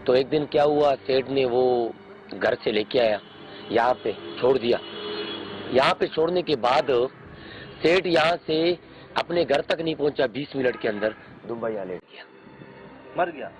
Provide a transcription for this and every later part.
तो एक दिन क्या हुआ, सेठ ने वो घर से लेके आया, यहाँ पे छोड़ दिया। यहाँ पे छोड़ने के बाद सेठ यहाँ से अपने घर तक नहीं पहुंचा, 20 मिनट के अंदर दुम्बा यहाँ लेट गया, मर गया।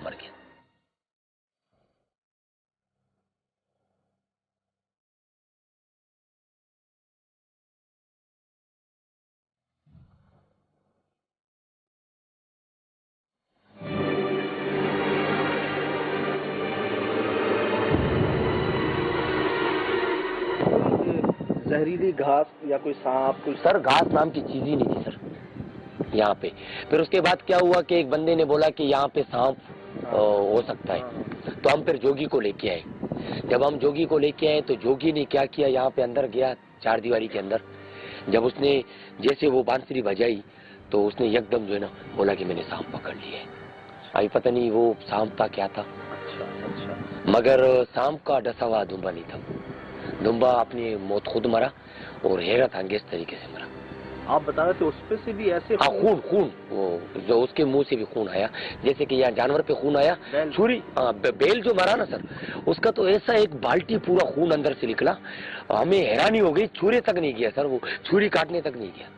जहरीली घास या कोई सांप? कोई सर घास नाम की चीज ही नहीं थी सर यहाँ पे। फिर उसके बाद क्या हुआ कि एक बंदे ने बोला कि यहाँ पे सांप हो सकता है। तो हम फिर जोगी को लेके आए। जब हम जोगी को लेके आए तो जोगी ने क्या किया, यहाँ पे अंदर गया चार दीवारी के अंदर। जब उसने जैसे वो बांसुरी बजाई तो उसने एकदम जो है ना बोला कि मैंने सांप पकड़ लिया है। अभी पता नहीं वो सांप था क्या था। अच्छा। मगर सांप का डसा हुआ दुम्बा नहीं था। दुम्बा अपनी मौत खुद मरा और हैरत अंगेज तरीके से मरा। आप बता रहे थे उसपे से भी ऐसे खून वो जो उसके मुंह से भी खून आया, जैसे कि यहाँ जानवर पे खून आया। छुरी बेल जो मरा ना सर, उसका तो ऐसा एक बाल्टी पूरा खून अंदर से निकला। हमें हैरानी हो गई, छुरी तक नहीं गया सर, वो छुरी काटने तक नहीं गया।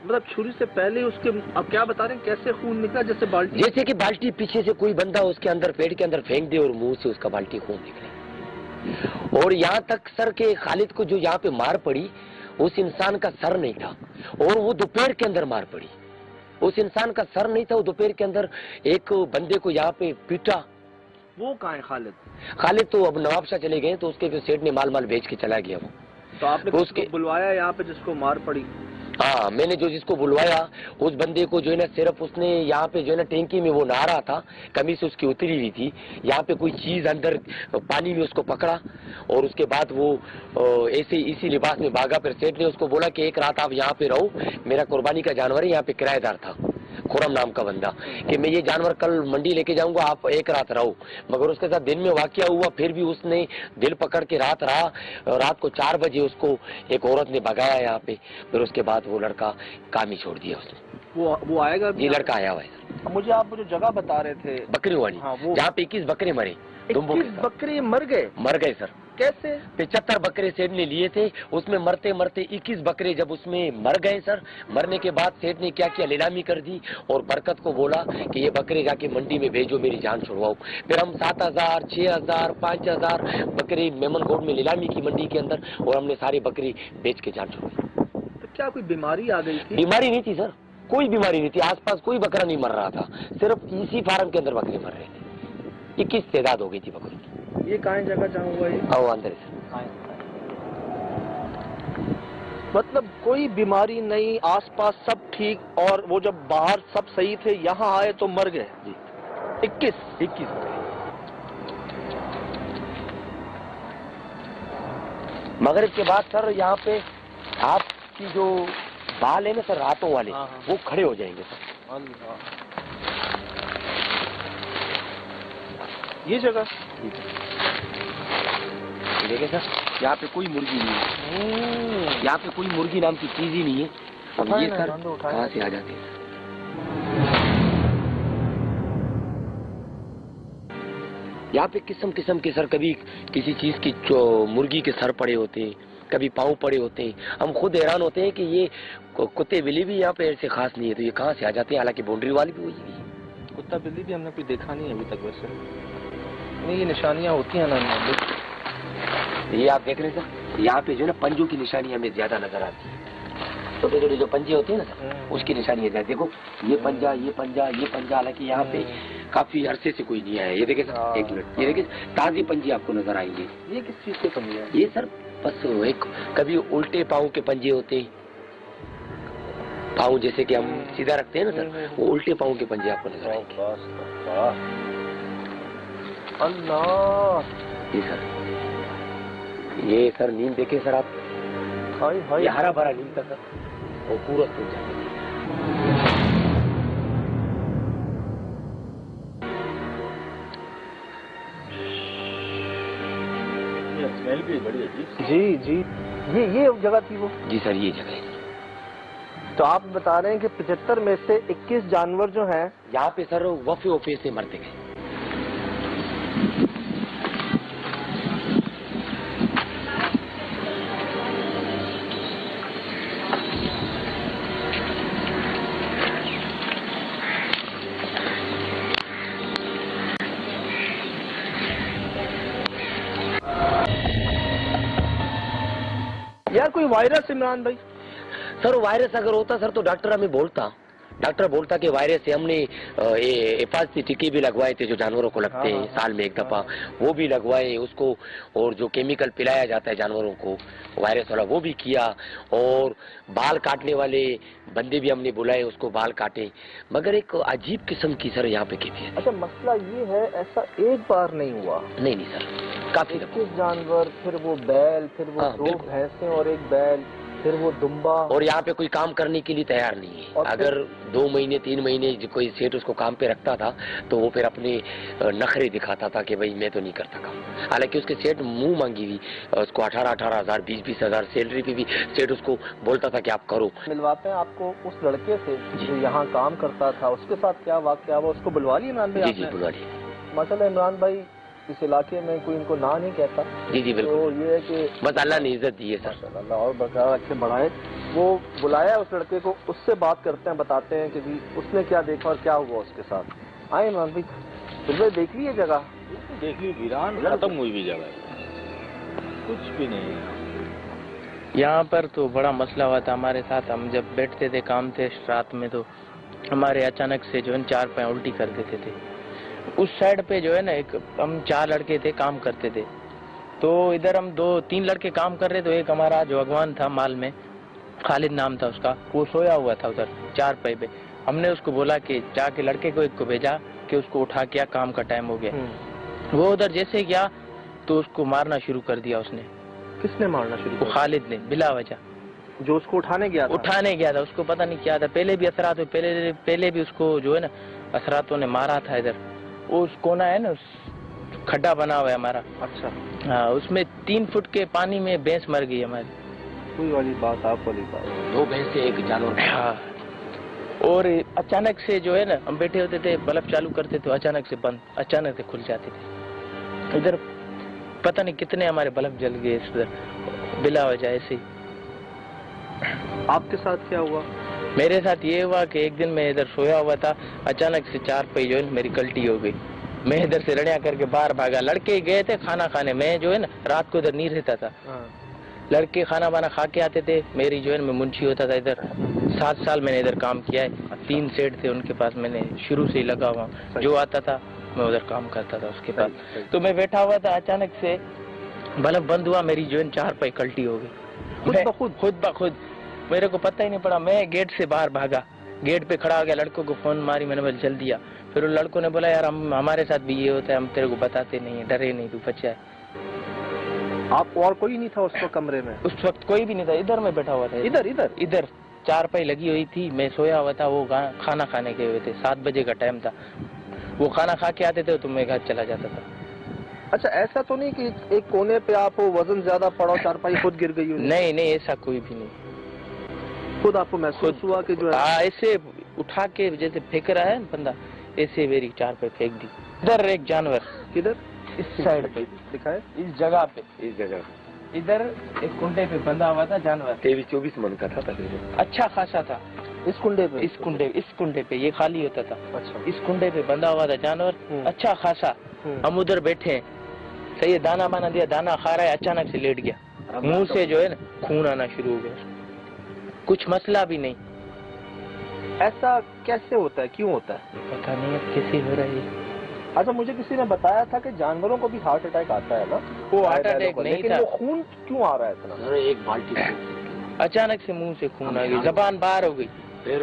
मतलब छुरी से पहले उसके, अब क्या बता रहे हैं कैसे खून निकला? जैसे बाल्टी, जैसे कि बाल्टी पीछे से कोई बंदा उसके अंदर पेट के अंदर फेंक दे और मुंह से उसका बाल्टी खून निकले। और यहाँ तक सर के खालिद को जो यहाँ पे मार पड़ी, उस इंसान का सर नहीं था और वो दोपहर के अंदर मार पड़ी। उस इंसान का सर नहीं था, वो दोपहर के अंदर एक बंदे को यहाँ पे पीटा। वो कहाँ है खालिद? खालिद तो अब नवाबशाह चले गए, तो उसके सेठ ने माल बेच के चला गया वो। तो आपने उसके बुलवाया यहाँ पे जिसको मार पड़ी? हाँ, मैंने जो जिसको बुलवाया उस बंदे को जो है ना, सिर्फ उसने यहाँ पे जो है ना टैंकी में वो नहा रहा था, कमीज उसकी उतरी हुई थी, यहाँ पे कोई चीज अंदर पानी में उसको पकड़ा और उसके बाद वो ऐसे इसी लिबास में भागा। फिर सेठ ने उसको बोला कि एक रात आप यहाँ पे रहो, मेरा कुर्बानी का जानवर है। यहाँ पे किराएदार था खुरम नाम का बंदा, कि मैं ये जानवर कल मंडी लेके जाऊंगा, आप एक रात रहो। मगर उसके साथ दिन में वाकया हुआ, फिर भी उसने दिल पकड़ के रात रहा। रात को 4 बजे उसको एक औरत ने भगाया यहाँ पे। फिर उसके बाद वो लड़का काम ही छोड़ दिया उसने। वो आएगा? ये लड़का आया हुआ है। मुझे आप जो जगह बता रहे थे बकरीवाड़ी, जहाँ पे 21 बकरे मरे। 21 बकरे मर गए सर? कैसे? 75 बकरे सेठ ने लिए थे, उसमें मरते मरते 21 बकरे जब उसमें मर गए सर। मरने के बाद सेठ ने क्या किया, नीलामी कर दी और बरकत को बोला कि ये बकरे जाके मंडी में भेजो, मेरी जान छुड़वाओ। फिर हम 7000, 6000, 5000 बकरे मेमनकोट में नीलामी की मंडी के अंदर, और हमने सारी बकरी बेच के जान छुड़वाई। तो क्या कोई बीमारी आ गई थी? बीमारी नहीं थी सर, कोई बीमारी नहीं थी। आसपास कोई बकरा नहीं मर रहा था, सिर्फ इसी फार्म के अंदर बकरे मर रहे थे। 21 तादाद हो गई थी बकरों की। ये कहाँ जगह जहाँ हुआ है? आओ अंदर से। मतलब कोई बीमारी नहीं, आसपास सब ठीक, और वो जब बाहर सब सही थे, यहाँ आए तो मर गए जी। 21 मगरिब के बाद सर यहाँ पे आपकी जो बाल है ना सर, रातों वाले, वो खड़े हो जाएंगे सर। ये जगह देखिए सर, यहाँ पे कोई मुर्गी नहीं है। यहाँ पे कोई मुर्गी नाम की चीज ही नहीं है। अब ये सर कहाँ से आ जाते हैं? यहाँ पे किस्म किस्म के सर, कभी किसी चीज की मुर्गी के सर पड़े होते हैं, कभी पाँव पड़े होते हैं। हम खुद हैरान होते हैं कि ये कुत्ते बिल्ली भी यहाँ पे ऐसे खास नहीं है, तो ये कहाँ से आ जाते हैं? हालांकि बाउंड्री वाली भी हुई है। कुत्ता बिल्ली भी हमने कोई देखा नहीं अभी तक। वैसे नहीं, ये निशानियाँ होती हैं ना, ये आप देख रहे हैं सर, यहाँ पे जो है ना पंजों की निशानी हमें ज्यादा नजर आती है। छोटे छोटे जो पंजे होते हैं ना सर, उसकी निशानी है। देखो ये पंजा, ये पंजा, ये पंजा, हालांकि यहाँ पे काफी अरसे से कोई नहीं आया। ये देखे सर, एक मिनट, ये देखिए ताजी पंजे आपको नजर आएंगे। ये किस चीज के पंजे हैं? ये सर बस एक कभी उल्टे पाँव के पंजे होते हैं, पाँव जैसे कि हम सीधा रखते हैं ना सर, वो उल्टे पाँव के पंजे आपको नजर आएंगे। अल्लाह, ये सर नीम देखे सर आप, हाय ये हरा भरा नीम था सर, वो पूरा सूख जाता है। स्मेल भी बड़ी अजीब। जी ये जगह थी वो? जी सर, ये जगह है। तो आप बता रहे हैं कि 75 में से 21 जानवर जो हैं यहाँ पे सर वफे से मरते गए। यार कोई वायरस इमरान भाई? सर वायरस अगर होता सर तो डॉक्टर हमें बोलता, डॉक्टर बोलता कि वायरस से हमने हिफाजती टीके भी लगवाए थे जो जानवरों को लगते हैं साल में एक दफा, वो भी लगवाए उसको, और जो केमिकल पिलाया जाता है जानवरों को वायरस वाला वो भी किया, और बाल काटने वाले बंदे भी हमने बुलाए उसको बाल काटे, मगर एक अजीब किस्म की सर यहाँ पे कैफियत। अच्छा मसला ये है, ऐसा एक बार नहीं हुआ? नहीं सर, काफी 21 जानवर, फिर वो बैल, फिर वो 2 भैंसें और 1 बैल, फिर वो दुम्बा, और यहाँ पे कोई काम करने के लिए तैयार नहीं है। अगर 2 महीने 3 महीने कोई सेठ उसको काम पे रखता था तो वो फिर अपने नखरे दिखाता था कि भाई मैं तो नहीं करता काम, हालांकि उसके सेठ मुंह मांगी हुई उसको 18,000 20 हजार सैलरी पे भी सेठ उसको बोलता था कि आप करो। मिलवाते हैं आपको उस लड़के से जो यहाँ काम करता था, उसके साथ क्या वाकया हुआ उसको बुलवा लिया इमरान भाई? जी बुलवा लिया। माशाल्लाह इमरान भाई इस इलाके में कोई इनको ना नहीं कहता। जी बिल्कुल। तो ये है कि बस अल्लाह ने इज्जत दी है सर, अल्लाह और बरकरार रखे बढ़ाए। वो बुलाया उस लड़के को, उससे बात करते हैं, बताते हैं कि जी उसने क्या देखा और क्या हुआ उसके साथ। आए इमरान भाई, फिर देख ली ये जगह? देख ली, वीरान खत्म हुई भी जगह, कुछ भी नहीं है यहाँ पर। तो बड़ा मसला हुआ था हमारे साथ, हम जब बैठते थे काम थे रात में तो हमारे अचानक से जो है 4 पैर उल्टी कर देते थे। उस साइड पे जो है ना एक हम 4 लड़के थे काम करते थे, तो इधर हम 2-3 लड़के काम कर रहे, तो एक हमारा जो अगवान था माल में, खालिद नाम था उसका, वो सोया हुआ था उधर 4 पैर पे। हमने उसको बोला कि जाके लड़के को एक को भेजा कि उसको उठा के काम का टाइम हो गया। वो उधर जैसे गया तो उसको मारना शुरू कर दिया उसने। किसने मारना शुरू किया? खालिद ने, बिला वजह। जो उसको उठाने गया था? उठाने गया था, उसको पता नहीं क्या था, पहले भी असरात पहले भी उसको जो है ना असरातों ने मारा था। इधर वो उस कोना है ना, उस खड्डा बना हुआ है हमारा। अच्छा हाँ, उसमें 3 फुट के पानी में भैंस मर गई हमारी। कोई वाली बात, आप वाली बात। 2 भैंसे एक जानवर। हाँ, और अचानक से जो है ना हम बैठे होते थे, बल्ब चालू करते थे, अचानक से बंद, अचानक से खुल जाते थे। इधर पता नहीं कितने हमारे बल्ब जल गए इधर बिला वजह ऐसे ही। आपके साथ क्या हुआ? मेरे साथ ये हुआ कि एक दिन मैं इधर सोया हुआ था, अचानक से 4 पैर जो है मेरी कल्टी हो गई। मैं इधर से रड़िया करके बाहर भागा, लड़के गए थे खाना खाने, मैं जो है ना रात को इधर नहीं रहता था। लड़के खाना वाना खा के आते थे, मेरी जो है मैं मुंशी होता था इधर। 7 साल मैंने इधर काम किया है। 3 सेठ थे उनके पास, मैंने शुरू से ही लगा हुआ, जो आता था मैं उधर काम करता था उसके पास। तो मैं बैठा हुआ था, अचानक से बल्ब बंद हुआ, मेरी जो है 4 पैर कल्टी हो गई खुद ब खुद। मेरे को पता ही नहीं पड़ा, मैं गेट से बाहर भागा, गेट पे खड़ा हो गया, लड़कों को फोन मारी, मैंने बोला जल्दी दिया। फिर उन लड़कों ने बोला यार हमारे साथ भी ये होता है, हम तेरे को बताते नहीं है, डरे नहीं, तू बचा है। आप और कोई नहीं था उस कमरे में? उस वक्त कोई भी नहीं था, इधर मैं बैठा हुआ था। इधर 4 पैर लगी हुई थी, मैं सोया हुआ था, वो खाना खाने गए हुए थे, 7 बजे का टाइम था। वो खाना खा के आते थे तो मैं घर चला जाता था। अच्छा ऐसा तो नहीं कि एक कोने पे आप वजन ज्यादा पड़ा, 4 पैर खुद गिर गई? नहीं नहीं, ऐसा कोई भी नहीं। खुद आपको महसूस हुआ कि जो है ऐसे उठा के जैसे फेंक रहा है बंदा, ऐसे मेरी 4 पैर फेंक दी। इधर एक जानवर, किधर? इस साइड पे दिखाए, इस जगह पे, इस जगह इधर एक कुंडे पे बंधा हुआ था जानवर। 23-24 मन का था तकरीबन, अच्छा खासा था। इस कुंडे पे? इस कुंडे पे, ये खाली होता था। अच्छा, इस कुंडे पे बंधा हुआ था जानवर, अच्छा खासा। हम उधर बैठे हैं, सही है, दाना बाना दिया, दाना खा रहा है, अचानक से लेट गया, मुंह से जो है ना खून आना शुरू हो गया, कुछ मसला भी नहीं। ऐसा कैसे होता है, क्यों होता है? पता नहीं अब कैसे हो रहा है। अच्छा मुझे किसी ने बताया था कि जानवरों को भी हार्ट अटैक आता है ना? वो हार्ट अटैक नहीं लेकिन था। वो खून क्यों आ रहा है इतना? एक बाल्टी अचानक से मुंह से खून आ गई, जबान बाहर हो गई,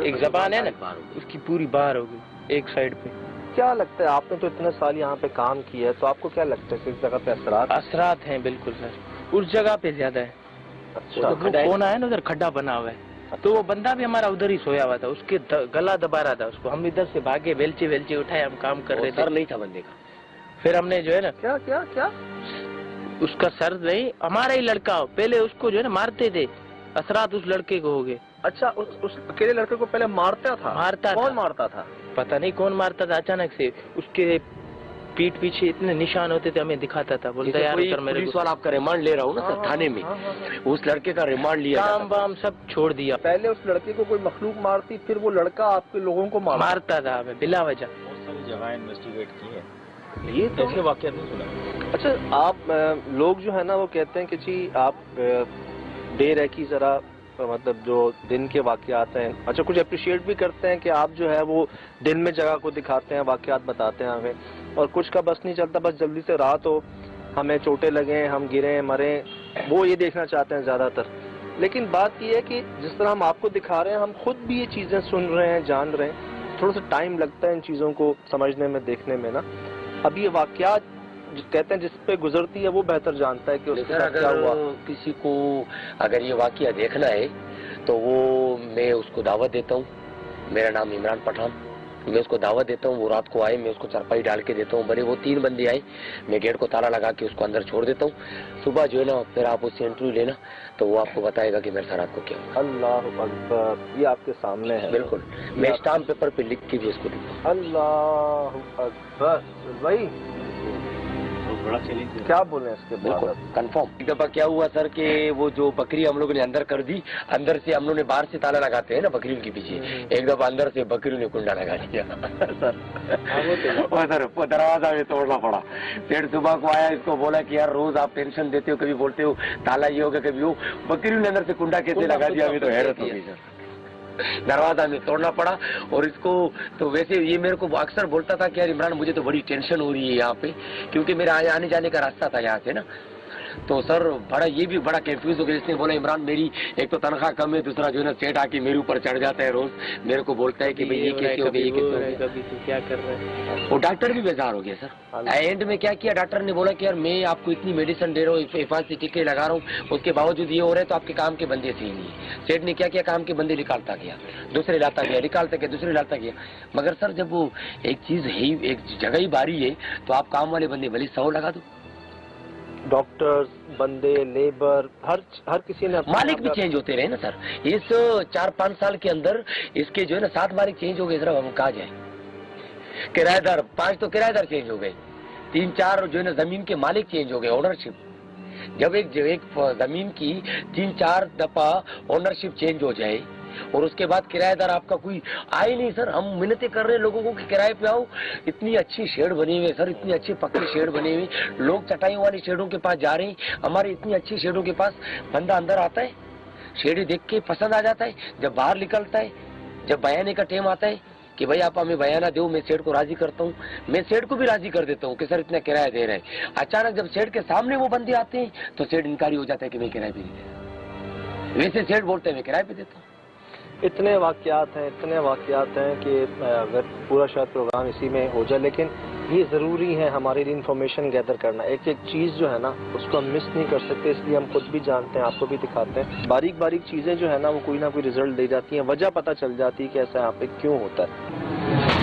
एक जबान है ना उसकी पूरी बाहर हो गई एक साइड पे। क्या लगता है, आपने तो इतने साल यहाँ पे काम किया है, तो आपको क्या लगता है कि इस जगह पे असरात हैं? बिल्कुल सर, उस जगह पे ज्यादा है। अच्छा, वो कोना है ना उधर खड्डा बना हुआ है, तो वो बंदा भी हमारा उधर ही सोया हुआ था, उसके गला दबा रहा था उसको। हम इधर से भागे, बेलचे उठाए, हम काम कर रहे थे। सर नहीं था बंदे का। फिर हमने जो है ना क्या क्या क्या उसका सर नहीं, हमारा ही लड़का, पहले उसको जो है ना मारते थे, असरात उस लड़के को हो गए। अच्छा, उस अकेले लड़के को पहले मारता था? मारता कौन था? मारता था? पता नहीं कौन मारता था। अचानक से उसके पीठ पीछे इतने निशान होते थे, हमें दिखाता था, बोलता यार कोई सर मेरे पुलिस वाला आपका रिमांड ले रहा हूँ ना सर थाने में, उस लड़के का रिमांड लिया काम वाम सब छोड़ दिया। पहले उस लड़के को कोई मखलूक मारती, फिर वो लड़का आपके लोगों को मारता था हमें बिला वजह। बहुत सारी जगह इन्वेस्टिगेट की है, ये तो ऐसे वाकया नहीं सुना। अच्छा, आप लोग जो है ना वो कहते हैं कि जी आप देर है कि जरा मतलब जो दिन के वाकयात हैं, अच्छा कुछ अप्रिशिएट भी करते हैं कि आप जो है वो दिन में जगह को दिखाते हैं, वाकयात बताते हैं हमें, और कुछ का बस नहीं चलता, बस जल्दी से रात हो, हमें चोटें लगें, हम गिरें मरें, वो ये देखना चाहते हैं ज़्यादातर। लेकिन बात ये है कि जिस तरह हम आपको दिखा रहे हैं, हम खुद भी ये चीज़ें सुन रहे हैं, जान रहे हैं, थोड़ा सा टाइम लगता है इन चीज़ों को समझने में, देखने में ना। अब ये वाकयात कहते हैं जिस पे गुजरती है वो बेहतर जानता है कि उसके साथ क्या हुआ। किसी को अगर ये वाकया देखना है तो वो मैं उसको दावत देता हूँ, मेरा नाम इमरान पठान, मैं उसको दावत देता हूँ, वो रात को आए, मैं उसको चारपाई डाल के देता हूँ, बड़े वो 3 बंदे आए, मैं गेट को ताला लगा के उसको अंदर छोड़ देता हूँ, सुबह जो है ना फिर आप उससे इंटरव्यू लेना तो वो आपको बताएगा कि मेरे साथ रात को क्या हुआ। अल्लाह अकबर, ये आपके सामने है। बिल्कुल, मैं स्टाम्प पेपर पे लिख के भी उसको दूंगा। अल्लाह अकबर भाई, बड़ा चैलेंज है। क्या बोले इसके बिल्कुल बाद? कंफर्म। एक दफा क्या हुआ सर कि वो जो बकरी हम लोगों ने अंदर कर दी, अंदर से हम लोग ने बाहर से ताला लगाते हैं ना बकरियों के पीछे, एक दफा अंदर से बकरियों ने कुंडा लगा दिया सर, वो दरवाजा में तोड़ना पड़ा। फिर सुबह को आया, इसको बोला कि यार रोज आप टेंशन देते हो, कभी बोलते हो ताला ये होगा, कभी वो, बकरियों ने अंदर से कुंडा कैसे लगा दिया, अभी तो हैरत होगी सर। दरवाजा में तोड़ना पड़ा। और इसको तो वैसे ये मेरे को अक्सर बोलता था कि यार इमरान मुझे तो बड़ी टेंशन हो रही है यहाँ पे, क्योंकि मेरा आने जाने का रास्ता था यहाँ से ना, तो सर बड़ा ये भी बड़ा कंफ्यूज हो गया। इसने बोला इमरान मेरी एक तो तनख्वाह कम है, दूसरा जो है ना सेठ आके मेरे ऊपर चढ़ जाता है, रोज मेरे को बोलता है कि भाई ये कैसे हो गया, ये कैसे हो गया, कभी तू क्या कर रहा है। वो डॉक्टर भी बेजार हो गया सर। एंड में क्या किया, डॉक्टर ने बोला कि यार मैं आपको इतनी मेडिसिन दे रहा हूँ, हिफाजती टीके लगा रहा हूँ, उसके बावजूद ये हो रहा है तो आपके काम के बंदे सही नहीं है। सेठ ने क्या किया, काम के बंदे निकालता गया, दूसरे लाता गया, निकालता गया, दूसरे लाता गया। मगर सर जब वो एक चीज है, एक जगह ही बारी है, तो आप काम वाले बंदे भले 100 लगा दो। डॉक्टर्स, बंदे, लेबर, हर किसी ने मालिक भी चेंज होते रहे ना सर। इस 4-5 साल के अंदर इसके जो है ना 7 मालिक चेंज हो गए सर। हम कहा जाए, किराएदार 5 तो किराएदार चेंज हो गए, 3-4 जो है ना जमीन के मालिक चेंज हो गए, ओनरशिप। जब एक जमीन की 3-4 दफा ओनरशिप चेंज हो जाए और उसके बाद किराएदार आपका कोई आए नहीं सर। हम मिन्नतें कर रहे हैं लोगों को कि किराए पे आओ, इतनी अच्छी शेड बनी हुई है सर, इतनी अच्छी पक्की शेड बनी हुई, लोग चटाइयों वाली शेडों के पास जा रहे हैं, हमारी इतनी अच्छी शेडों के पास बंदा अंदर आता है, शेड देख के पसंद आ जाता है, जब बाहर निकलता है, जब बयाने का टाइम आता है कि भाई आप हमें बयाना दो, मैं सेठ को राजी करता हूँ, मैं सेठ को भी राजी कर देता हूँ कि सर इतना किराया दे रहे हैं। अचानक जब सेठ के सामने वो बंदे आते हैं तो सेठ इनकारी हो जाता है कि मैं किराए पे नहीं दे रहा। वैसे सेठ बोलते हैं मैं किराए पे देता हूँ। इतने वाकयात हैं कि अगर पूरा शायद प्रोग्राम इसी में हो जाए, लेकिन ये ज़रूरी है हमारे लिए इन्फॉर्मेशन गैदर करना। एक एक चीज़ जो है ना उसको हम मिस नहीं कर सकते, इसलिए हम खुद भी जानते हैं, आपको भी दिखाते हैं। बारीक बारीक चीज़ें जो है ना वो कोई ना कोई रिजल्ट दे जाती हैं, वजह पता चल जाती है कि ऐसा यहाँ पे क्यों होता है।